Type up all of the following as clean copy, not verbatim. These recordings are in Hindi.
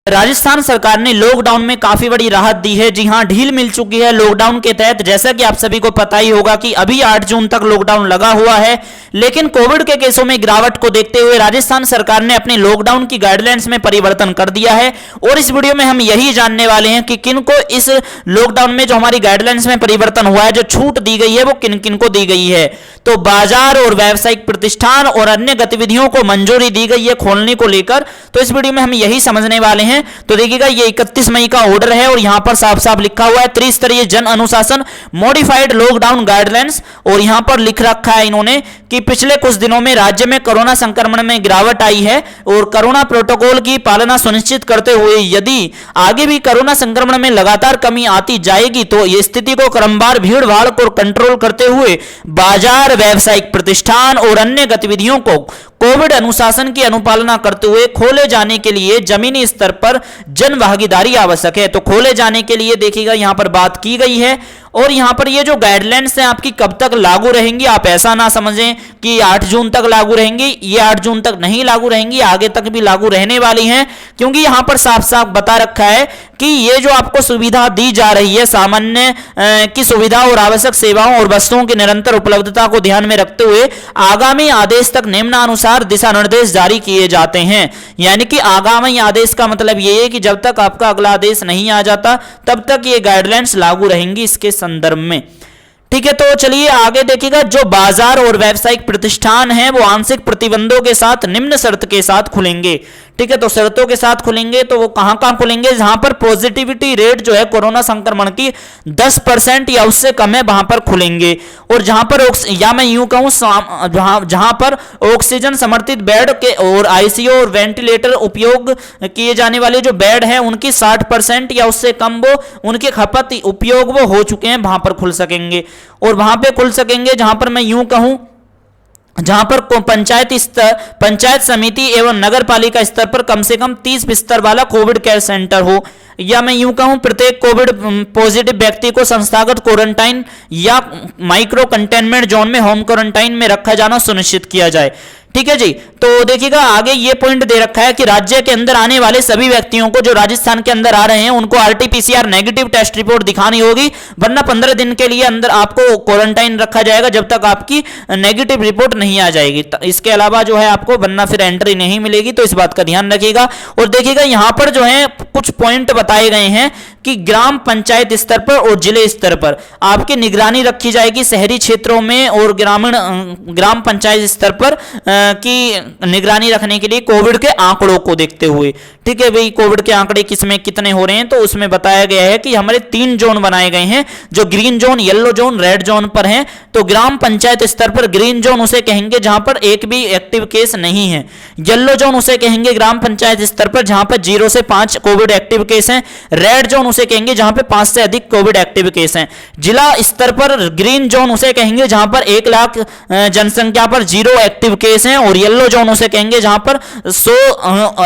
राजस्थान सरकार ने लॉकडाउन में काफी बड़ी राहत दी है। जी हां, ढील मिल चुकी है लॉकडाउन के तहत। जैसा कि आप सभी को पता ही होगा कि अभी 8 जून तक लॉकडाउन लगा हुआ है, लेकिन कोविड के केसों में गिरावट को देखते हुए राजस्थान सरकार ने अपने लॉकडाउन की गाइडलाइंस में परिवर्तन कर दिया है। और इस वीडियो में हम यही जानने वाले हैं कि किन को इस लॉकडाउन में जो हमारी गाइडलाइंस में परिवर्तन हुआ है, जो छूट दी गई है, वो किन किन को दी गई है। तो बाजार और व्यावसायिक प्रतिष्ठान और अन्य गतिविधियों को मंजूरी दी गई है खोलने को लेकर। तो इस वीडियो में हम यही समझने वाले हैं। तो देखिएगा, ये 31 मई का ऑर्डर है और यहां पर साफ साफ लिखा हुआ है त्रिस्तरीय जन अनुशासन मॉडिफाइड लॉकडाउन गाइडलाइंस। और यहां पर लिख रखा है इन्होंने कि पिछले कुछ दिनों में राज्य में कोरोना संक्रमण में गिरावट आई है और कोरोना प्रोटोकॉल की पालना सुनिश्चित करते हुए यदि आगे भी कोरोना संक्रमण में लगातार कमी आती जाएगी तो ये स्थिति को क्रमवार भीड़ भाड़ को कंट्रोल करते हुए बाजार, व्यावसायिक प्रतिष्ठान और अन्य गतिविधियों को कोविड अनुशासन की अनुपालना करते हुए खोले जाने के लिए जमीनी स्तर पर जन भागीदारी आवश्यक है। तो खोले जाने के लिए देखिएगा यहां पर बात की गई है। और यहां पर ये जो गाइडलाइंस हैं आपकी कब तक लागू रहेंगी, आप ऐसा ना समझें कि 8 जून तक लागू रहेंगी। ये 8 जून तक नहीं लागू रहेंगी, आगे तक भी लागू रहने वाली हैं, क्योंकि यहां पर साफ साफ बता रखा है कि ये जो आपको सुविधा दी जा रही है, सामान्य की सुविधा और आवश्यक सेवाओं और वस्तुओं की निरंतर उपलब्धता को ध्यान में रखते हुए आगामी आदेश तक निम्नानुसार दिशा निर्देश जारी किए जाते हैं। यानी कि आगामी आदेश का मतलब ये है कि जब तक आपका अगला आदेश नहीं आ जाता तब तक ये गाइडलाइंस लागू रहेंगी इसके संदर्भ में। ठीक है, तो चलिए आगे देखिएगा। जो बाजार और व्यावसायिक प्रतिष्ठान हैं वो आंशिक प्रतिबंधों के साथ निम्न शर्त के साथ खुलेंगे। ठीक है, तो शर्तों के साथ खुलेंगे तो वो कहां कहां खुलेंगे? जहां पर पॉजिटिविटी रेट जो है कोरोना संक्रमण की 10% या उससे कम है वहां पर खुलेंगे। और जहां पर या मैं यूं कहूं जहां पर ऑक्सीजन समर्थित बेड के और आईसीयू और वेंटिलेटर उपयोग किए जाने वाले जो बेड हैं उनकी 60% या उससे कम वो उनके खपत उपयोग वो हो चुके हैं, वहां पर खुल सकेंगे। और वहां पे खुल सकेंगे जहां पर मैं यूं कहूं जहां पर पंचायत समिति एवं नगर पालिका स्तर पर कम से कम 30 बिस्तर वाला कोविड केयर सेंटर हो, या मैं यूं कहूं प्रत्येक कोविड पॉजिटिव व्यक्ति को संस्थागत क्वारंटाइन या माइक्रो कंटेनमेंट जोन में होम क्वारंटाइन में रखा जाना सुनिश्चित किया जाए। ठीक है जी, तो देखिएगा आगे ये पॉइंट दे रखा है कि राज्य के अंदर आने वाले सभी व्यक्तियों को जो राजस्थान के अंदर आ रहे हैं उनको आरटीपीसीआर नेगेटिव टेस्ट रिपोर्ट दिखानी होगी, वरना 15 दिन के लिए अंदर आपको क्वारंटाइन रखा जाएगा जब तक आपकी नेगेटिव रिपोर्ट नहीं आ जाएगी। इसके अलावा जो है आपको वरना फिर एंट्री नहीं मिलेगी, तो इस बात का ध्यान रखिएगा। और देखिएगा यहां पर जो है कुछ पॉइंट बताए गए हैं कि ग्राम पंचायत स्तर पर और जिले स्तर पर आपकी निगरानी रखी जाएगी शहरी क्षेत्रों में और ग्राम पंचायत स्तर पर की निगरानी रखने के लिए कोविड के आंकड़ों को देखते हुए। ठीक है भाई, कोविड के आंकड़े किसमें कितने हो रहे हैं तो उसमें बताया गया है कि हमारे 3 जोन बनाए गए हैं, जो green zone, yellow zone, red zone पर हैं। तो ग्राम पंचायत स्तर पर ग्रीन जोन उसे कहेंगे जहां पर एक भी एक्टिव केस नहीं है। येलो जोन उसे कहेंगे ग्राम पंचायत स्तर पर जहां पर 0 से 5 कोविड एक्टिव केस हैं। रेड जोन उसे कहेंगे जहां पर 5 से अधिक कोविड एक्टिव केस हैं। जिला स्तर पर ग्रीन जोन उसे कहेंगे जहां पर 1 लाख जनसंख्या पर 0 एक्टिव केस हैं। और येलो जोन उसे कहेंगे जहां पर 100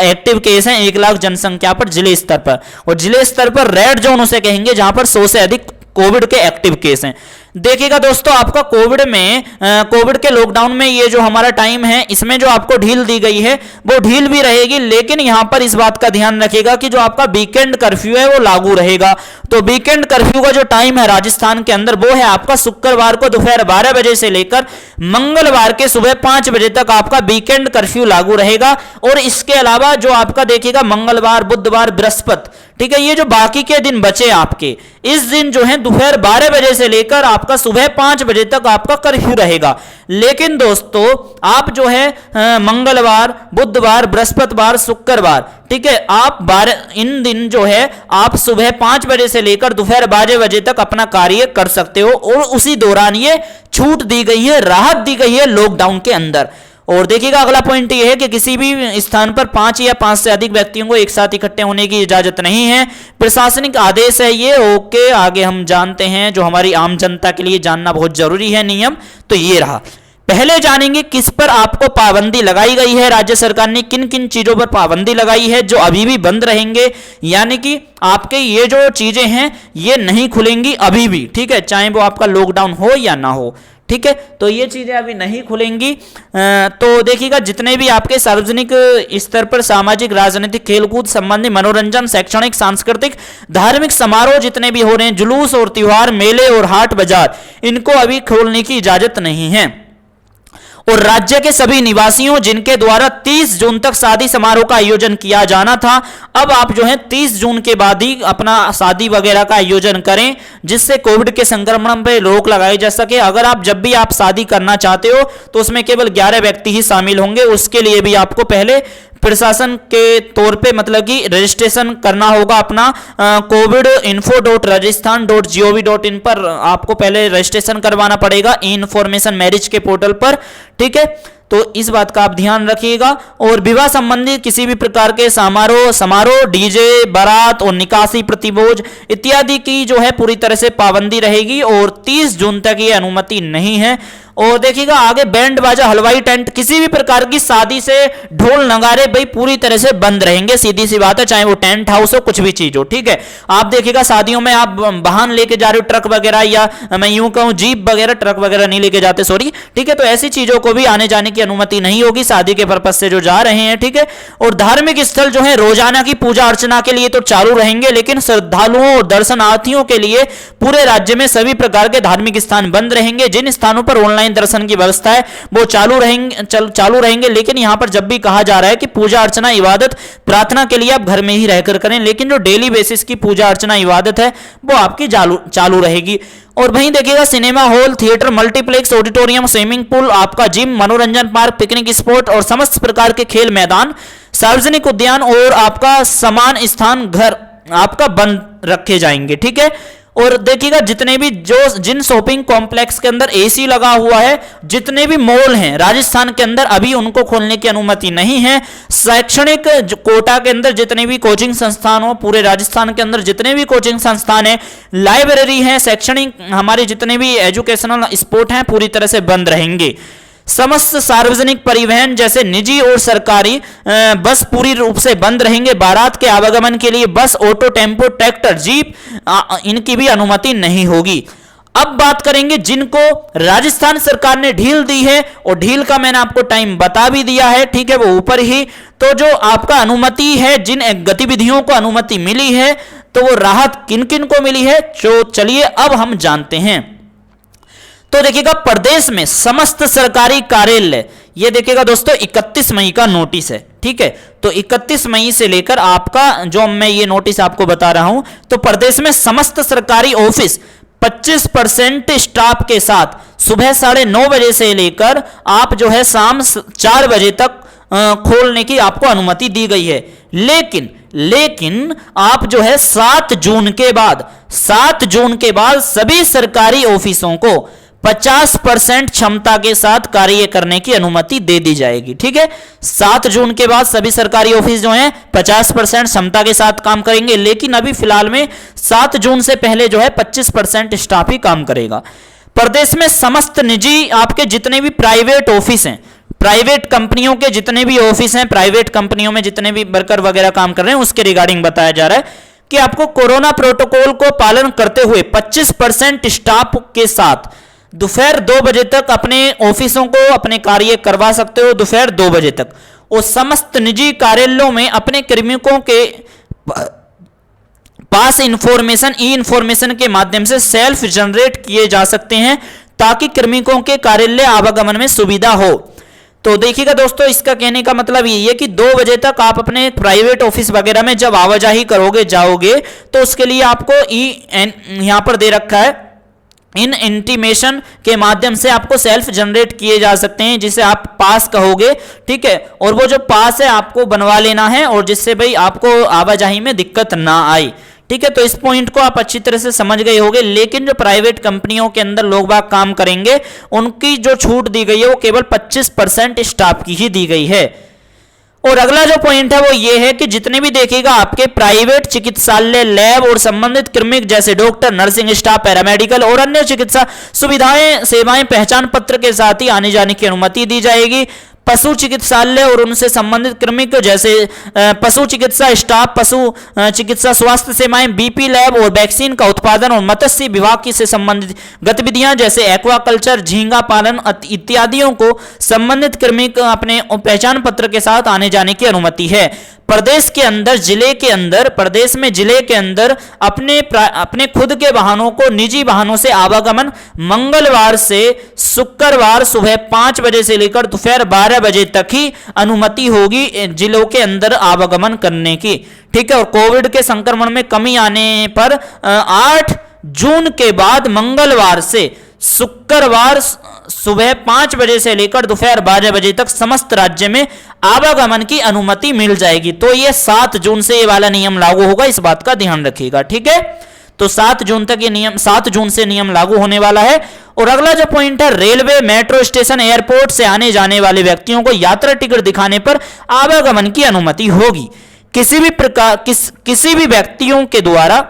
एक्टिव केस हैं 1 लाख जनसंख्या पर जिले स्तर पर। और जिले स्तर पर रेड जोन उसे कहेंगे जहां पर 100 से अधिक कोविड के एक्टिव केस हैं। देखिएगा दोस्तों, आपका कोविड के लॉकडाउन में ये जो हमारा टाइम है इसमें जो आपको ढील दी गई है वो ढील भी रहेगी, लेकिन यहां पर इस बात का ध्यान रखिएगा कि जो आपका वीकेंड कर्फ्यू है वो लागू रहेगा। तो वीकेंड कर्फ्यू का जो टाइम है राजस्थान के अंदर वो है आपका शुक्रवार को दोपहर 12 बजे से लेकर मंगलवार के सुबह 5 बजे तक आपका वीकेंड कर्फ्यू लागू रहेगा। और इसके अलावा जो आपका देखिएगा मंगलवार, बुधवार, बृहस्पति, ठीक है, ये जो बाकी के दिन बचे आपके, इस दिन जो है दोपहर 12 बजे से लेकर आपका सुबह 5 बजे तक आपका कर्फ्यू रहेगा। लेकिन दोस्तों आप जो है मंगलवार, बुधवार, बृहस्पतिवार, शुक्रवार, ठीक है, आप इन दिन जो है आप सुबह 5 बजे से लेकर दोपहर 12 बजे तक अपना कार्य कर सकते हो। और उसी दौरान ये छूट दी गई है, राहत दी गई है लॉकडाउन के अंदर। और देखिएगा अगला पॉइंट ये है कि किसी भी स्थान पर 5 या 5 से अधिक व्यक्तियों को एक साथ इकट्ठे होने की इजाजत नहीं है, प्रशासनिक आदेश है ये। ओके, आगे हम जानते हैं जो हमारी आम जनता के लिए जानना बहुत जरूरी है नियम, तो ये रहा। पहले जानेंगे किस पर आपको पाबंदी लगाई गई है, राज्य सरकार ने किन किन चीजों पर पाबंदी लगाई है जो अभी भी बंद रहेंगे, यानी कि आपके ये जो चीजें हैं ये नहीं खुलेंगी अभी भी। ठीक है, चाहे वो आपका लॉकडाउन हो या ना हो। ठीक है, तो ये चीजें अभी नहीं खुलेंगी। तो देखिएगा जितने भी आपके सार्वजनिक स्तर पर सामाजिक, राजनीतिक, खेलकूद संबंधी, मनोरंजन, शैक्षणिक, सांस्कृतिक, धार्मिक समारोह जितने भी हो रहे हैं, जुलूस और त्योहार, मेले और हाट बाजार, इनको अभी खोलने की इजाजत नहीं है। और राज्य के सभी निवासियों जिनके द्वारा 30 जून तक शादी समारोह का आयोजन किया जाना था, अब आप जो है 30 जून के बाद ही अपना शादी वगैरह का आयोजन करें, जिससे कोविड के संक्रमण पर रोक लगाई जा सके। अगर आप जब भी आप शादी करना चाहते हो तो उसमें केवल 11 व्यक्ति ही शामिल होंगे। उसके लिए भी आपको पहले प्रशासन के तौर पे मतलब कि रजिस्ट्रेशन करना होगा अपना covid.info.rajasthan.gov.in पर आपको पहले रजिस्ट्रेशन करवाना पड़ेगा ई इन्फॉर्मेशन मैरिज के पोर्टल पर, ठीक है। तो इस बात का आप ध्यान रखिएगा। और विवाह संबंधी किसी भी प्रकार के समारोह, डीजे, बारात और निकासी, प्रतिभोज इत्यादि की जो है पूरी तरह से पाबंदी रहेगी और 30 जून तक ये अनुमति नहीं है। और देखिएगा आगे बैंड बाजा, हलवाई टेंट, किसी भी प्रकार की शादी से ढोल नगारे भाई पूरी तरह से बंद रहेंगे, सीधी सी बात है, चाहे वो टेंट हाउस हो, कुछ भी चीज हो, ठीक है। आप देखिएगा शादियों में आप वाहन लेके जा रहे हो, ट्रक वगैरह, या मैं यूं कहूं जीप वगैरह, ट्रक वगैरह नहीं लेके जाते, सॉरी, ठीक है। तो ऐसी चीजों को भी आने जाने की अनुमति नहीं होगी शादी के पर्पज से जो जा रहे हैं, ठीक है। और धार्मिक स्थल जो है रोजाना की पूजा अर्चना के लिए तो चालू रहेंगे, लेकिन श्रद्धालुओं और दर्शनार्थियों के लिए पूरे राज्य में सभी प्रकार के धार्मिक स्थान बंद रहेंगे। जिन स्थानों पर ऑनलाइन दर्शन की व्यवस्था है वो चालू रहेंगे, लेकिन यहां पर जब भी कहा जा रहा है कि पूजा अर्चना, इबादत, प्रार्थना के लिए आप घर में ही रहकर करें, लेकिन जो डेली बेसिस की पूजा अर्चना, इबादत है वो आपकी चालू रहेगी। और वहीं देखिएगा cinema hall, theatre, multiplex, auditorium, swimming pool, आपका जिम, मनोरंजन पार्क, पिकनिक स्पॉट और समस्त प्रकार के खेल मैदान, सार्वजनिक उद्यान और आपका समान स्थान घर आपका बंद रखे जाएंगे, ठीक है। और देखिएगा जितने भी जिन शॉपिंग कॉम्प्लेक्स के अंदर एसी लगा हुआ है, जितने भी मॉल हैं राजस्थान के अंदर, अभी उनको खोलने की अनुमति नहीं है। शैक्षणिक कोटा के अंदर जितने भी कोचिंग संस्थान हो, पूरे राजस्थान के अंदर जितने भी कोचिंग संस्थान है, लाइब्रेरी है, शैक्षणिक हमारे जितने भी एजुकेशनल स्पोर्ट हैं पूरी तरह से बंद रहेंगे। समस्त सार्वजनिक परिवहन जैसे निजी और सरकारी बस पूरी रूप से बंद रहेंगे। बारात के आवागमन के लिए बस, ऑटो, टेम्पो, ट्रैक्टर, जीप इनकी भी अनुमति नहीं होगी। अब बात करेंगे जिनको राजस्थान सरकार ने ढील दी है, और ढील का मैंने आपको टाइम बता भी दिया है, ठीक है, वो ऊपर ही। तो जो आपका अनुमति है, जिन गतिविधियों को अनुमति मिली है, तो वो राहत किन किन को मिली है, तो चलिए अब हम जानते हैं। तो देखिएगा प्रदेश में समस्त सरकारी कार्यालय, ये देखिएगा दोस्तों 31 मई का नोटिस है, ठीक है। तो 31 मई से लेकर आपका जो मैं ये नोटिस आपको बता रहा हूं, तो प्रदेश में समस्त सरकारी ऑफिस 25% स्टाफ के साथ सुबह 9:30 बजे से लेकर आप जो है शाम 4 बजे तक खोलने की आपको अनुमति दी गई है। लेकिन आप जो है 7 जून के बाद सभी सरकारी ऑफिसों को 50% क्षमता के साथ कार्य करने की अनुमति दे दी जाएगी, ठीक है। 7 जून के बाद सभी सरकारी ऑफिस जो हैं 50% क्षमता के साथ काम करेंगे, लेकिन अभी फिलहाल में 7 जून से पहले जो है 25% स्टाफ ही काम करेगा। प्रदेश में समस्त निजी आपके जितने भी प्राइवेट ऑफिस हैं, प्राइवेट कंपनियों के जितने भी ऑफिस हैं, प्राइवेट कंपनियों में जितने भी वर्कर वगैरह काम कर रहे हैं, उसके रिगार्डिंग बताया जा रहा है कि आपको कोरोना प्रोटोकॉल को पालन करते हुए 25% स्टाफ के साथ दोपहर 2 बजे तक अपने ऑफिसों को अपने कार्य करवा सकते हो, दोपहर 2 बजे तक। और समस्त निजी कार्यालयों में अपने कार्मिकों के पास ई इन्फॉर्मेशन के माध्यम से सेल्फ जनरेट किए जा सकते हैं, ताकि कार्मिकों के कार्यालय आवागमन में सुविधा हो। तो देखिएगा दोस्तों, इसका कहने का मतलब ये है कि 2 बजे तक आप अपने प्राइवेट ऑफिस वगैरह में जब आवाजाही करोगे, जाओगे, तो उसके लिए आपको यहां पर दे रखा है, इन इंटीमेशन के माध्यम से आपको सेल्फ जनरेट किए जा सकते हैं, जिसे आप पास कहोगे, ठीक है। और वो जो पास है आपको बनवा लेना है, और जिससे भाई आपको आवाजाही में दिक्कत ना आए, ठीक है। तो इस पॉइंट को आप अच्छी तरह से समझ गए होंगे। लेकिन जो प्राइवेट कंपनियों के अंदर लोग बाग काम करेंगे, उनकी जो छूट दी गई है वो केवल 25% स्टाफ की ही दी गई है। और अगला जो पॉइंट है वो ये है कि जितने भी देखिएगा आपके प्राइवेट चिकित्सालय, लैब और संबंधित कार्मिक जैसे डॉक्टर, नर्सिंग स्टाफ, पैरामेडिकल और अन्य चिकित्सा सुविधाएं, सेवाएं पहचान पत्र के साथ ही आने जाने की अनुमति दी जाएगी। पशु चिकित्सालय और उनसे संबंधित कार्मिक जैसे पशु चिकित्सा स्टाफ, पशु चिकित्सा स्वास्थ्य सेवाएं, बीपी लैब और वैक्सीन का उत्पादन और मत्स्य विभाग की से संबंधित गतिविधियां जैसे एक्वाकल्चर, झींगा पालन इत्यादियों को संबंधित कार्मिक अपने पहचान पत्र के साथ आने जाने की अनुमति है। प्रदेश के अंदर, जिले के अंदर, प्रदेश में जिले के अंदर अपने खुद के वाहनों को निजी वाहनों से आवागमन मंगलवार से शुक्रवार सुबह 5 बजे से लेकर दोपहर 12 बजे तक ही अनुमति होगी जिलों के अंदर आवागमन करने की। ठीक है, और कोविड के संक्रमण में कमी आने पर 8 जून के बाद मंगलवार से शुक्रवार सुबह 5 बजे से लेकर दोपहर 12 बजे तक समस्त राज्य में आवागमन की अनुमति मिल जाएगी। तो ये 7 जून से ये वाला नियम लागू होगा, इस बात का ध्यान रखिएगा। ठीक है, तो 7 जून तक ये नियम, 7 जून से नियम लागू होने वाला है। और अगला जो पॉइंट है, रेलवे, मेट्रो स्टेशन, एयरपोर्ट से आने जाने वाले व्यक्तियों को यात्रा टिकट दिखाने पर आवागमन की अनुमति होगी। किसी भी व्यक्तियों के द्वारा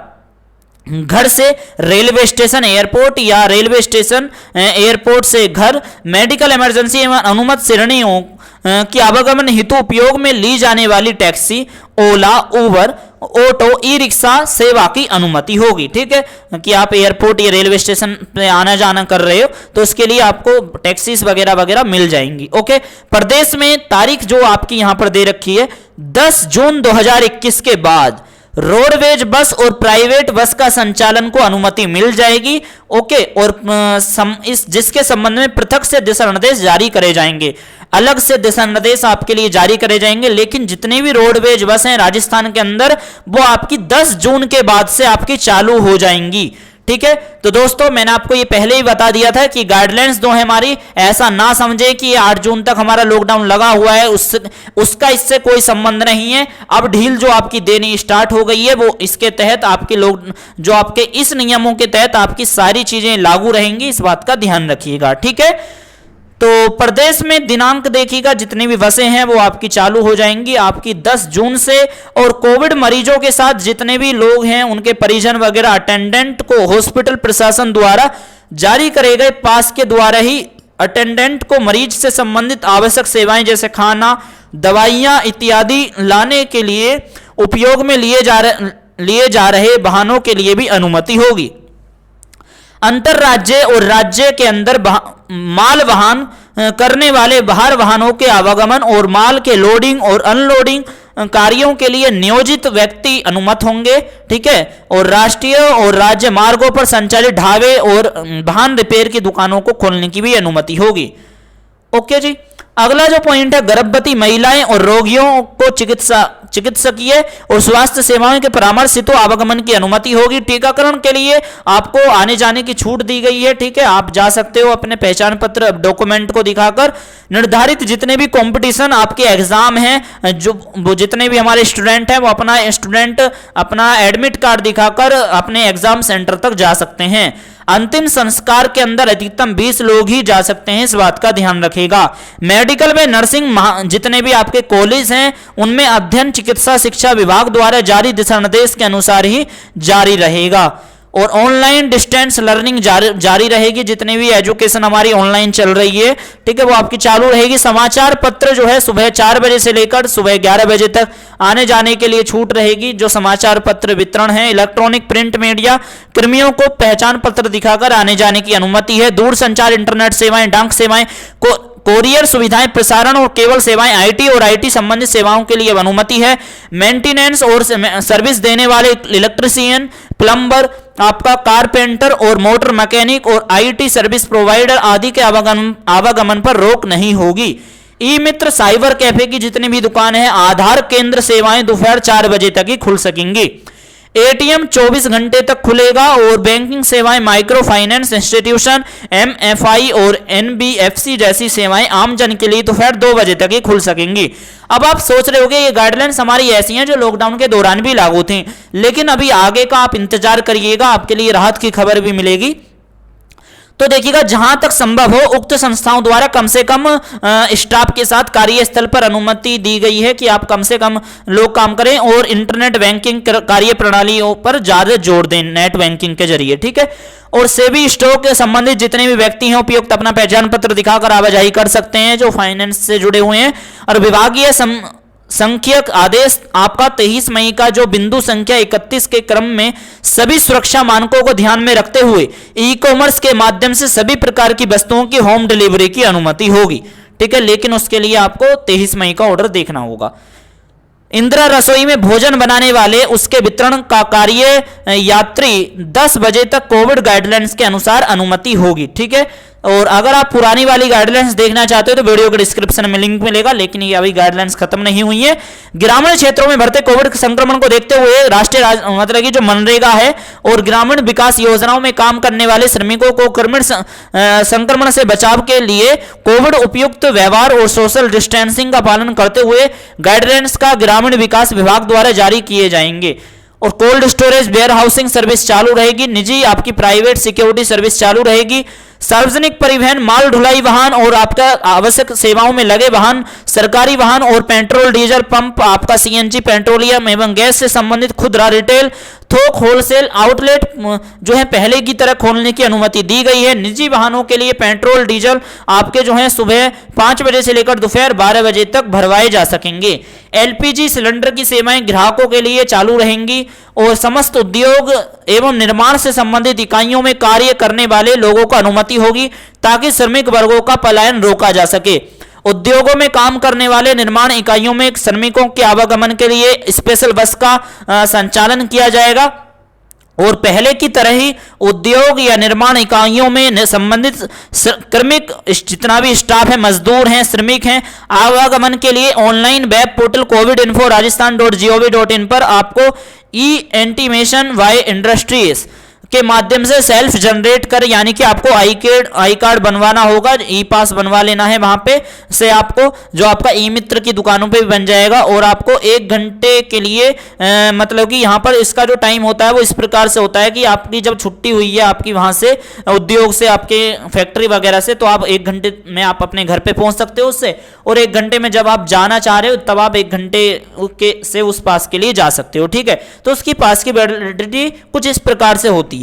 घर से रेलवे स्टेशन, एयरपोर्ट या रेलवे स्टेशन एयरपोर्ट से घर, मेडिकल इमरजेंसी एवं अनुमत श्रेणियों की आवागमन हेतु उपयोग में ली जाने वाली टैक्सी, ओला, उबर, ऑटो, ई रिक्शा सेवा की अनुमति होगी। ठीक है, कि आप एयरपोर्ट या रेलवे स्टेशन पे आना जाना कर रहे हो तो उसके लिए आपको टैक्सीज वगैरह वगैरह मिल जाएंगी। ओके, प्रदेश में तारीख जो आपकी यहां पर दे रखी है 10 जून 2021 के बाद रोडवेज बस और प्राइवेट बस का संचालन को अनुमति मिल जाएगी। ओके, और जिसके संबंध में पृथक से दिशा निर्देश जारी करे जाएंगे, अलग से दिशा निर्देश आपके लिए जारी करे जाएंगे। लेकिन जितने भी रोडवेज बस हैं राजस्थान के अंदर वो आपकी 10 जून के बाद से आपकी चालू हो जाएंगी। ठीक है, तो दोस्तों मैंने आपको ये पहले ही बता दिया था कि गाइडलाइंस जो है हमारी, ऐसा ना समझे कि 8 जून तक हमारा लॉकडाउन लगा हुआ है, उसका इससे कोई संबंध नहीं है। अब ढील जो आपकी देनी स्टार्ट हो गई है वो इसके तहत आपके जो आपके इस नियमों के तहत आपकी सारी चीजें लागू रहेंगी, इस बात का ध्यान रखिएगा। ठीक है, तो प्रदेश में दिनांक देखिएगा, जितनी भी बसें हैं वो आपकी चालू हो जाएंगी आपकी 10 जून से। और कोविड मरीजों के साथ जितने भी लोग हैं उनके परिजन वगैरह अटेंडेंट को हॉस्पिटल प्रशासन द्वारा जारी करे गए पास के द्वारा ही अटेंडेंट को मरीज से संबंधित आवश्यक सेवाएं जैसे खाना, दवाइयां इत्यादि लाने के लिए उपयोग में लिए जा रहे वाहनों के लिए भी अनुमति होगी। अंतरराज्य और राज्य के अंदर माल वाहन करने वाले बाहर वाहनों के आवागमन और माल के लोडिंग और अनलोडिंग कार्यों के लिए नियोजित व्यक्ति अनुमत होंगे। ठीक है, और राष्ट्रीय और राज्य मार्गों पर संचालित ढाबे और वाहन रिपेयर की दुकानों को खोलने की भी अनुमति होगी। ओके जी, अगला जो पॉइंट है, गर्भवती महिलाएं और रोगियों को चिकित्सकीय और स्वास्थ्य सेवाओं के परामर्श हेतु आवागमन की अनुमति होगी। टीकाकरण के लिए आपको आने जाने की छूट दी गई है। ठीक है, आप जा सकते हो अपने पहचान पत्र डॉक्यूमेंट को दिखाकर। निर्धारित जितने भी कंपटीशन आपके एग्जाम हैं, जो जितने भी हमारे स्टूडेंट हैं वो अपना एडमिट कार्ड दिखाकर अपने एग्जाम सेंटर तक जा सकते हैं। अंतिम संस्कार के अंदर अधिकतम 20 लोग ही जा सकते हैं, इस बात का ध्यान रखिएगा। मेडिकल में नर्सिंग जितने भी आपके कॉलेज हैं उनमें अध्ययन चिकित्सा शिक्षा विभाग द्वारा जारी दिशा निर्देश के अनुसार ही जारी रहेगा। और ऑनलाइन डिस्टेंस लर्निंग जारी रहेगी, जितनी भी एजुकेशन हमारी ऑनलाइन चल रही है। ठीक है, वो आपकी चालू रहेगी। समाचार पत्र जो है सुबह 4 बजे से लेकर सुबह 11 बजे तक आने जाने के लिए छूट रहेगी। जो समाचार पत्र वितरण है, इलेक्ट्रॉनिक प्रिंट मीडिया कर्मियों को पहचान पत्र दिखाकर आने जाने की अनुमति है। दूरसंचार, इंटरनेट सेवाएं, डाक सेवाएं, कोरियर सुविधाएं, प्रसारण और केबल सेवाएं, आईटी और आईटी संबंधित सेवाओं के लिए अनुमति है। मेंटेनेंस और सर्विस देने वाले इलेक्ट्रीशियन, प्लम्बर, आपका कारपेंटर और मोटर मैकेनिक और आईटी सर्विस प्रोवाइडर आदि के आवागमन पर रोक नहीं होगी। ई मित्र, साइबर कैफे की जितनी भी दुकान है, आधार केंद्र सेवाएं दोपहर 4 बजे तक ही खुल सकेंगी। एटीएम 24 घंटे तक खुलेगा और बैंकिंग सेवाएं, माइक्रो फाइनेंस इंस्टीट्यूशन, एमएफआई और एनबीएफसी जैसी सेवाएं आमजन के लिए दोपहर 2 बजे तक ही खुल सकेंगी। अब आप सोच रहे होंगे ये गाइडलाइंस हमारी ऐसी हैं जो लॉकडाउन के दौरान भी लागू थी, लेकिन अभी आगे का आप इंतजार करिएगा, आपके लिए राहत की खबर भी मिलेगी। तो देखिएगा जहां तक संभव हो उक्त संस्थाओं द्वारा कम से कम स्टाफ के साथ कार्यस्थल पर अनुमति दी गई है कि आप कम से कम लोग काम करें और इंटरनेट बैंकिंग कार्य प्रणालियों पर ज्यादा जोर दें नेट बैंकिंग के जरिए, ठीक है। और सेबी स्टॉक के संबंधित जितने भी व्यक्ति हैं उपयुक्त अपना पहचान पत्र दिखाकर आवाजाही कर सकते हैं जो फाइनेंस से जुड़े हुए हैं। और विभागीय संख्यक आदेश आपका 23 मई का जो बिंदु संख्या 31 के क्रम में सभी सुरक्षा मानकों को ध्यान में रखते हुए ई कॉमर्स के माध्यम से सभी प्रकार की वस्तुओं की होम डिलीवरी की अनुमति होगी, ठीक है। लेकिन उसके लिए आपको 23 मई का ऑर्डर देखना होगा। इंदिरा रसोई में भोजन बनाने वाले उसके वितरण का कार्य यात्री 10 बजे तक कोविड गाइडलाइंस के अनुसार अनुमति होगी, ठीक है। और अगर आप पुरानी वाली गाइडलाइंस देखना चाहते हो तो वीडियो के डिस्क्रिप्शन में लिंक मिलेगा, लेकिन ये अभी गाइडलाइंस खत्म नहीं हुई है। ग्रामीण क्षेत्रों में बढ़ते कोविड संक्रमण को देखते हुए राष्ट्रीय मतलब कि जो मनरेगा है और ग्रामीण विकास योजनाओं में काम करने वाले श्रमिकों को कोविड संक्रमण से बचाव के लिए कोविड उपयुक्त व्यवहार और सोशल डिस्टेंसिंग का पालन करते हुए गाइडलाइंस का ग्रामीण विकास विभाग द्वारा जारी किए जाएंगे। और cold storage warehousing service चालू रहेगी, निजी आपकी प्राइवेट सिक्योरिटी सर्विस चालू रहेगी, सार्वजनिक परिवहन, माल ढुलाई वाहन और आपका आवश्यक सेवाओं में लगे वाहन, सरकारी वाहन और पेट्रोल डीजल पंप, आपका सीएनजी, पेट्रोलियम एवं गैस से संबंधित खुदरा रिटेल, थोक, होलसेल आउटलेट जो है पहले की तरह खोलने की अनुमति दी गई है। निजी वाहनों के लिए पेट्रोल डीजल आपके जो है सुबह 5 बजे से लेकर दोपहर 12 बजे तक भरवाए जा सकेंगे। एलपीजी सिलेंडर की सेवाएं ग्राहकों के लिए चालू रहेंगी और समस्त उद्योग एवं निर्माण से संबंधित इकाइयों में कार्य करने वाले लोगों को अनुमति होगी ताकि श्रमिक वर्गों का पलायन रोका जा सके। उद्योगों में काम करने वाले निर्माण इकाइयों में श्रमिकों के आवागमन के लिए स्पेशल बस का संचालन किया जाएगा और पहले की तरह ही उद्योग या निर्माण इकाइयों में संबंधित श्रमिक जितना भी स्टाफ है, मजदूर हैं, श्रमिक हैं, आवागमन के लिए ऑनलाइन वेब पोर्टल covidinfo.rajasthan.gov.in पर आपको ई इंटीमेशन वाई इंडस्ट्रीज के माध्यम से सेल्फ जनरेट कर यानी कि आपको आई कार्ड बनवाना होगा, ई पास बनवा लेना है। वहां पे से आपको जो आपका ई मित्र की दुकानों पे भी बन जाएगा और आपको 1 घंटे के लिए मतलब कि यहाँ पर इसका जो टाइम होता है वो इस प्रकार से होता है कि आपकी जब छुट्टी हुई है आपकी वहां से उद्योग से, आपके फैक्ट्री वगैरह से, तो आप 1 घंटे में आप अपने घर पे पहुंच सकते हो उससे, और 1 घंटे में जब आप जाना चाह रहे हो तब आप 1 घंटे से उस पास के लिए जा सकते हो, ठीक है। तो उसकी पास की वैलिडिटी कुछ इस प्रकार से होती है।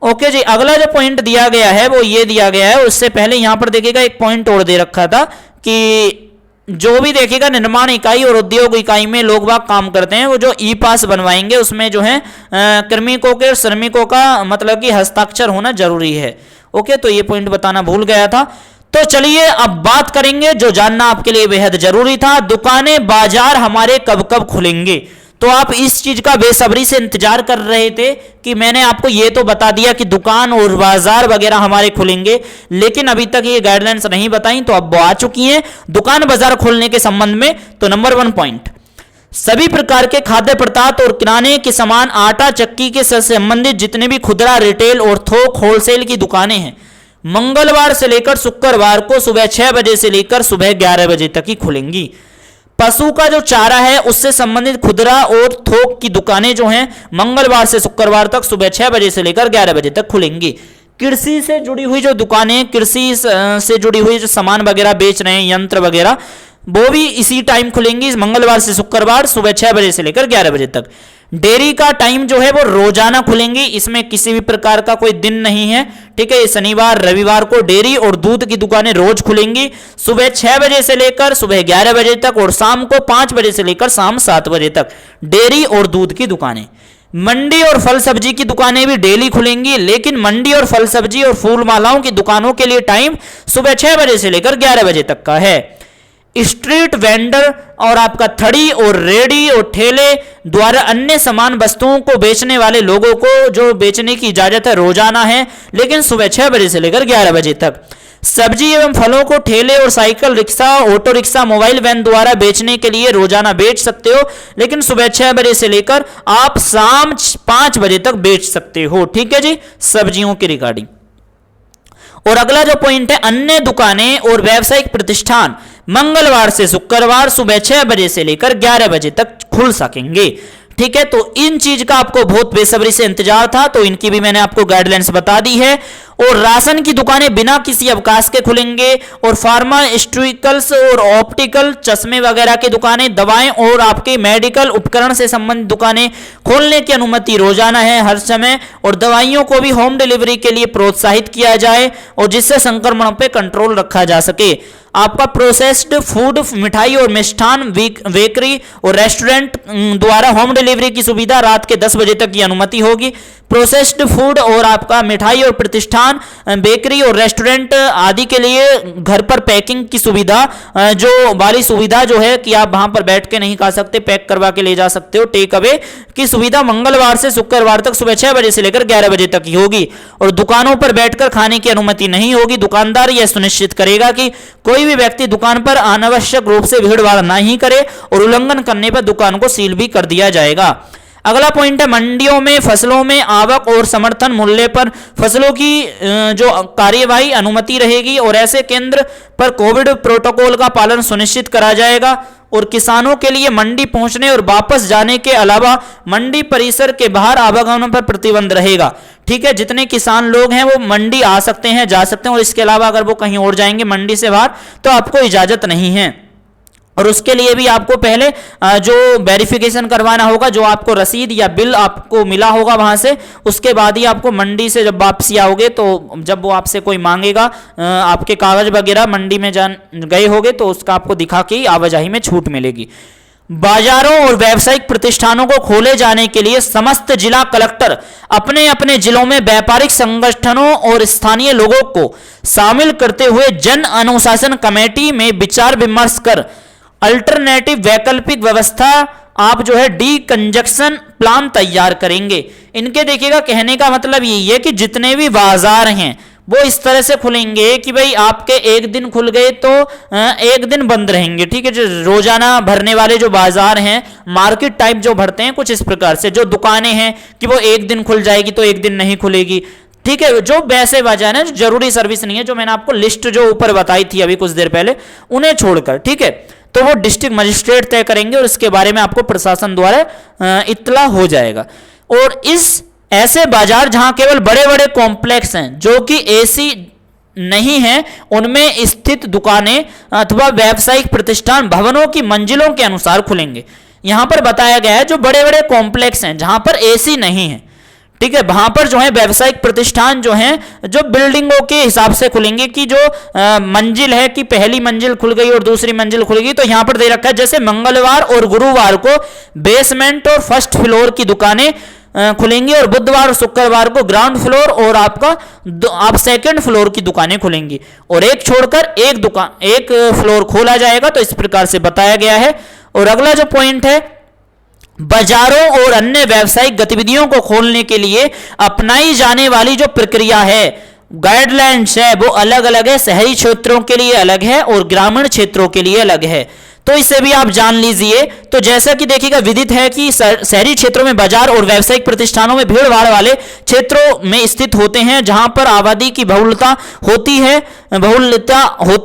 ओके जी, अगला जो पॉइंट दिया गया है वो ये दिया गया है। उससे पहले यहां पर देखिएगा एक पॉइंट और दे रखा था कि जो भी देखिएगा निर्माण इकाई और उद्योग इकाई में लोग बाग काम करते हैं वो जो ई पास बनवाएंगे उसमें जो है कार्मिकों के और श्रमिकों का मतलब कि हस्ताक्षर होना जरूरी है। ओके, तो ये पॉइंट बताना भूल गया था। तो चलिए अब बात करेंगे जो जानना आपके लिए बेहद जरूरी था, दुकानें बाजार हमारे कब कब खुलेंगे। तो आप इस चीज का बेसब्री से इंतजार कर रहे थे कि मैंने आपको ये तो बता दिया कि दुकान और बाजार वगैरह हमारे खुलेंगे, लेकिन अभी तक ये गाइडलाइंस नहीं बताई, तो अब वो आ चुकी हैं दुकान बाजार खोलने के संबंध में। तो नंबर 1 पॉइंट, सभी प्रकार के खाद्य पदार्थ और किराने के सामान, आटा चक्की के संबंधित जितने भी खुदरा रिटेल और थोक होलसेल की दुकानें हैं मंगलवार से लेकर शुक्रवार को सुबह 6 बजे से लेकर सुबह 11 बजे तक ही खुलेंगी। पशु का जो चारा है उससे संबंधित खुदरा और थोक की दुकानें जो हैं मंगलवार से शुक्रवार तक सुबह 6 बजे से लेकर 11 बजे तक खुलेंगी। कृषि से जुड़ी हुई जो दुकानें, कृषि से जुड़ी हुई जो सामान वगैरह बेच रहे हैं, यंत्र वगैरह, वो भी इसी टाइम खुलेंगी मंगलवार से शुक्रवार सुबह 6 बजे से लेकर 11 बजे तक। डेयरी का टाइम जो है वो रोजाना खुलेंगी, इसमें किसी भी प्रकार का कोई दिन नहीं है, ठीक है। शनिवार रविवार को डेयरी और दूध की दुकानें रोज खुलेंगी सुबह 6 बजे से लेकर सुबह 11 बजे तक और शाम को 5 बजे से लेकर शाम 7 बजे तक डेयरी और दूध की दुकानें। मंडी और फल सब्जी की दुकानें भी डेली खुलेंगी, लेकिन मंडी और फल सब्जी और फूल मालाओं की दुकानों के लिए टाइम सुबह 6 बजे से लेकर 11 बजे तक का है। स्ट्रीट वेंडर और आपका थड़ी और रेडी और ठेले द्वारा अन्य सामान वस्तुओं को बेचने वाले लोगों को जो बेचने की इजाजत है रोजाना है, लेकिन सुबह 6 बजे से लेकर 11 बजे तक। सब्जी एवं फलों को ठेले और cycle rickshaw, auto rickshaw, mobile van द्वारा बेचने के लिए रोजाना बेच सकते हो, लेकिन सुबह 6 बजे से लेकर आप शाम 5 बजे तक बेच सकते हो, ठीक है जी, सब्जियों की रिगार्डिंग। और अगला जो पॉइंट है, अन्य दुकानें और व्यावसायिक प्रतिष्ठान मंगलवार से शुक्रवार सुबह 6 बजे से लेकर 11 बजे तक खुल सकेंगे, ठीक है। तो इन चीज का आपको बहुत बेसब्री से इंतजार था, तो इनकी भी मैंने आपको गाइडलाइंस बता दी है। और राशन की दुकानें बिना किसी अवकाश के खुलेंगे, और फार्मास्यूटिकल्स और ऑप्टिकल चश्मे वगैरह की दुकानें, दवाएं और आपके मेडिकल उपकरण से संबंधित दुकानें खोलने की अनुमति रोजाना है, हर समय। और दवाइयों को भी होम डिलीवरी के लिए प्रोत्साहित किया जाए और जिससे संक्रमण पे कंट्रोल रखा जा सके। आपका प्रोसेस्ड फूड, मिठाई और मिष्ठान, बेकरी और रेस्टोरेंट द्वारा होम डिलीवरी की सुविधा रात के 10 बजे तक की अनुमति होगी। प्रोसेस्ड फूड और आपका मिठाई और प्रतिष्ठान, बेकरी और रेस्टोरेंट आदि के लिए घर पर पैकिंग की सुविधा, जो वाली सुविधा जो है कि आप वहां पर बैठ के नहीं खा सकते, पैक करवा के ले जा सकते हो, टेक अवे की सुविधा मंगलवार से शुक्रवार तक सुबह 6 बजे से लेकर 11 बजे तक ही होगी। और दुकानों पर बैठकर खाने की अनुमति नहीं होगी। दुकानदार यह सुनिश्चित करेगा कि कोई भी व्यक्ति दुकान पर अनावश्यक रूप से भीड़ भाड़ नहीं करे और उल्लंघन करने पर दुकान को सील भी कर दिया जाएगा। अगला पॉइंट है मंडियों में फसलों में आवक और समर्थन मूल्य पर फसलों की जो कार्यवाही अनुमति रहेगी, और ऐसे केंद्र पर कोविड प्रोटोकॉल का पालन सुनिश्चित करा जाएगा। और किसानों के लिए मंडी पहुंचने और वापस जाने के अलावा मंडी परिसर के बाहर आवागमन पर प्रतिबंध रहेगा। ठीक है, जितने किसान लोग हैं वो मंडी आ सकते हैं, जा सकते हैं, और इसके अलावा अगर वो कहीं और जाएंगे मंडी से बाहर तो आपको इजाजत नहीं है। और उसके लिए भी आपको पहले जो वेरिफिकेशन करवाना होगा, जो आपको रसीद या बिल आपको मिला होगा वहां से, उसके बाद ही आपको मंडी से जब वापसी आओगे तो जब वो आपसे कोई मांगेगा आपके कागज वगैरह, मंडी में गए होगे तो उसका आपको दिखा के आवाजाही में छूट मिलेगी। बाजारों और व्यावसायिक प्रतिष्ठानों को खोले जाने के लिए समस्त जिला कलेक्टर अपने अपने जिलों में व्यापारिक संगठनों और स्थानीय लोगों को शामिल करते हुए जन अनुशासन कमेटी में विचार विमर्श कर अल्टरनेटिव वैकल्पिक व्यवस्था आप जो है डी कंजक्शन प्लान तैयार करेंगे। इनके देखिएगा कहने का मतलब यही है कि जितने भी बाजार हैं वो इस तरह से खुलेंगे कि भाई आपके एक दिन खुल गए तो एक दिन बंद रहेंगे। ठीक है, जो रोजाना भरने वाले जो बाजार हैं, मार्केट टाइप जो भरते हैं, कुछ इस प्रकार से जो दुकानें हैं कि वो एक दिन खुल जाएगी तो एक दिन नहीं खुलेगी। ठीक है, जो वैसे बाजार हैं जो जरूरी सर्विस नहीं है, जो मैंने आपको लिस्ट जो ऊपर बताई थी अभी कुछ देर पहले, उन्हें छोड़कर, ठीक है, तो वो डिस्ट्रिक्ट मजिस्ट्रेट तय करेंगे और इसके बारे में आपको प्रशासन द्वारा इत्तला हो जाएगा। और इस ऐसे बाजार जहां केवल बड़े बड़े कॉम्प्लेक्स हैं जो कि एसी नहीं है, उनमें स्थित दुकानें अथवा व्यावसायिक प्रतिष्ठान भवनों की मंजिलों के अनुसार खुलेंगे। यहां पर बताया गया है जो बड़े बड़े कॉम्प्लेक्स हैं जहां पर एसी नहीं है, ठीक है, वहां पर जो है व्यावसायिक प्रतिष्ठान जो हैं जो बिल्डिंगों के हिसाब से खुलेंगे कि जो मंजिल है कि पहली मंजिल खुल गई और दूसरी मंजिल खुल गई, तो यहां पर दे रखा है जैसे मंगलवार और गुरुवार को बेसमेंट और फर्स्ट फ्लोर की दुकानें खुलेंगी और बुधवार और शुक्रवार को ग्राउंड फ्लोर और आप सेकंड फ्लोर की दुकानें खुलेंगी और एक छोड़कर एक फ्लोर खोला जाएगा। तो इस प्रकार से बताया गया है। और अगला जो पॉइंट है, बाजारों और अन्य व्यावसायिक गतिविधियों को खोलने के लिए अपनाई जाने वाली जो प्रक्रिया है, गाइडलाइंस है, वो अलग अलग है। शहरी क्षेत्रों के लिए अलग है और ग्रामीण क्षेत्रों के लिए अलग है, तो इसे भी आप जान लीजिए। तो जैसा कि देखिएगा विदित है कि शहरी क्षेत्रों में बाजार और व्यावसायिक प्रतिष्ठानों में भीड़ भाड़ वाले क्षेत्रों में स्थित होते हैं जहां पर आबादी की बहुलता होती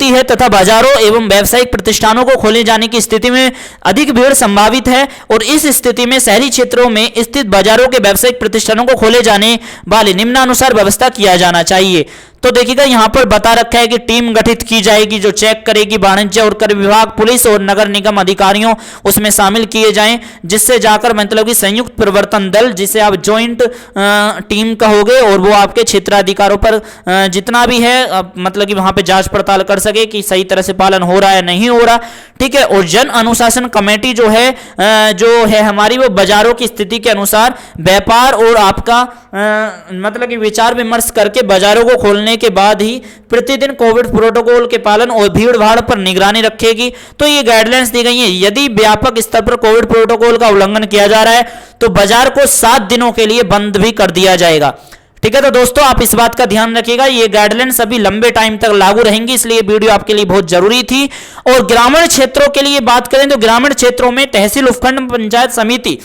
है तथा बाजारों एवं व्यावसायिक प्रतिष्ठानों को खोले जाने की स्थिति में अधिक भीड़ संभावित है। और इस स्थिति में शहरी क्षेत्रों में स्थित बाजारों के व्यावसायिक प्रतिष्ठानों को खोले जाने वाले निम्नानुसार व्यवस्था किया जाना चाहिए। तो देखिएगा यहां पर बता रखा है कि टीम गठित की जाएगी जो चेक करेगी, वाणिज्य और कर विभाग, पुलिस और नगर निगम अधिकारियों उसमें शामिल किए जाएं, जिससे जाकर मतलब कि संयुक्त प्रवर्तन दल, जिसे आप ज्वाइंट टीम कहोगे, और वो आपके क्षेत्राधिकारों पर जितना भी है मतलब कि वहां पे जांच पड़ताल कर सके कि सही तरह से पालन हो रहा है नहीं हो रहा। ठीक है, और जन अनुशासन कमेटी जो है हमारी, वो बाजारों की स्थिति के अनुसार व्यापार और आपका मतलब कि विचार विमर्श करके बाजारों को खोलने के बाद ही प्रतिदिन कोविड प्रोटोकॉल के पालन और भीड़ भाड़ पर निगरानी रखेगी। तो ये गाइडलाइंस दी गई है। यदि व्यापक स्तर पर कोविड प्रोटोकॉल का उल्लंघन किया जा रहा है तो बाजार को 7 दिनों के लिए बंद भी कर दिया जाएगा। ठीक है, तो दोस्तों आप इस बात का ध्यान रखिएगा, ये गाइडलाइंस अभी लंबे टाइम तक लागू रहेंगी, इसलिए वीडियो आपके लिए बहुत जरूरी थी। और ग्रामीण क्षेत्रों के लिए बात करें तो ग्रामीण क्षेत्रों में तहसील, उपखंड, पंचायत समिति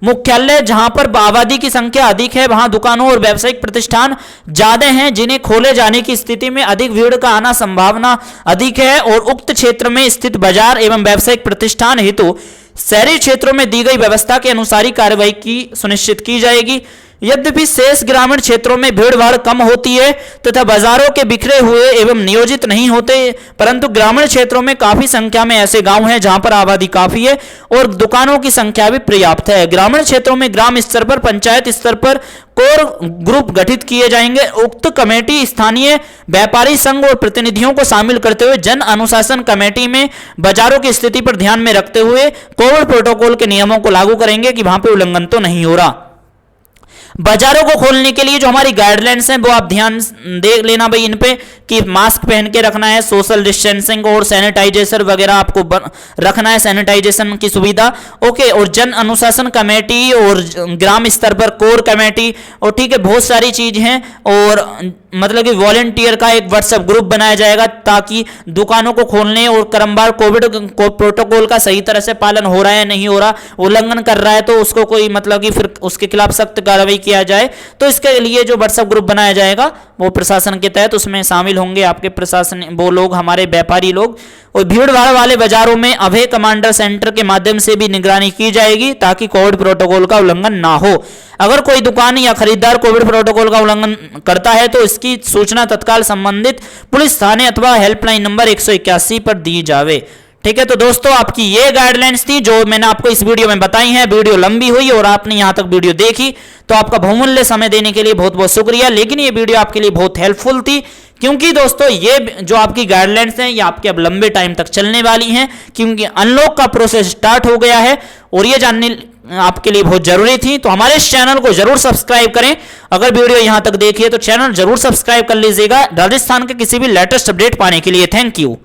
मुख्यालय जहां पर आबादी की संख्या अधिक है, वहां दुकानों और व्यावसायिक प्रतिष्ठान ज्यादा हैं जिन्हें खोले जाने की स्थिति में अधिक भीड़ का आना संभावना अधिक है। और उक्त क्षेत्र में स्थित बाजार एवं व्यावसायिक प्रतिष्ठान हेतु शहरी क्षेत्रों में दी गई व्यवस्था के अनुसार ही कार्रवाई की सुनिश्चित की जाएगी। यद्यपि शेष ग्रामीण क्षेत्रों में भीड़ भाड़ कम होती है तथा बाजारों के बिखरे हुए एवं नियोजित नहीं होते, परंतु ग्रामीण क्षेत्रों में काफी संख्या में ऐसे गांव हैं जहां पर आबादी काफी है और दुकानों की संख्या भी पर्याप्त है। ग्रामीण क्षेत्रों में ग्राम स्तर पर, पंचायत स्तर पर कोर ग्रुप गठित किए जाएंगे। उक्त कमेटी स्थानीय व्यापारी संघ और प्रतिनिधियों को शामिल करते हुए जन अनुशासन कमेटी में बाजारों की स्थिति पर ध्यान में रखते हुए कोविड प्रोटोकॉल के नियमों को लागू करेंगे कि वहां पे उल्लंघन तो नहीं हो रहा। बाजारों को खोलने के लिए जो हमारी गाइडलाइंस हैं वो आप ध्यान देख लेना भाई इन पे, कि मास्क पहन के रखना है, सोशल डिस्टेंसिंग और सैनिटाइजेशन वगैरह आपको रखना है, सैनिटाइजेशन की सुविधा। ओके, और जन अनुशासन कमेटी और ग्राम स्तर पर कोर कमेटी और ठीक है बहुत सारी चीज हैं। और मतलब कि वॉलेंटियर का एक व्हाट्सएप ग्रुप बनाया जाएगा ताकि दुकानों को खोलने और क्रमवार कोविड प्रोटोकॉल का सही तरह से पालन हो रहा है नहीं हो रहा, उल्लंघन कर रहा है तो उसको कोई मतलब कि फिर उसके खिलाफ सख्त कार्रवाई किया जाए। तो इसके लिए जो व्हाट्सएप ग्रुप बनाया जाएगा वो प्रशासन के तहत उसमें शामिल होंगे आपके प्रशासन वो लोग, हमारे व्यापारी लोग। और भीड़ भाड़ वाले बाजारों में अभय कमांडर सेंटर के माध्यम से भी निगरानी की जाएगी ताकि कोविड प्रोटोकॉल का उल्लंघन ना हो। अगर कोई दुकान या खरीदार कोविड प्रोटोकॉल का उल्लंघन करता है तो इसकी सूचना तत्काल संबंधित पुलिस थाने अथवा हेल्पलाइन नंबर 181 पर दी जावे। ठीक है, तो दोस्तों आपकी ये गाइडलाइंस थी जो मैंने आपको इस वीडियो में बताई हैं। वीडियो लंबी हुई और आपने यहां तक वीडियो देखी तो आपका बहुमूल्य समय देने के लिए बहुत बहुत शुक्रिया। लेकिन ये वीडियो आपके लिए बहुत हेल्पफुल थी क्योंकि दोस्तों ये जो आपकी गाइडलाइंस हैं ये आपके अब लंबे टाइम तक चलने वाली हैं क्योंकि अनलॉक का प्रोसेस स्टार्ट हो गया है और ये जानने आपके लिए बहुत जरूरी थी। तो हमारे इस चैनल को जरूर सब्सक्राइब करें। अगर वीडियो यहां तक देखिए तो चैनल जरूर सब्सक्राइब कर लीजिएगा राजस्थान के किसी भी लेटेस्ट अपडेट पाने के लिए। Thank you.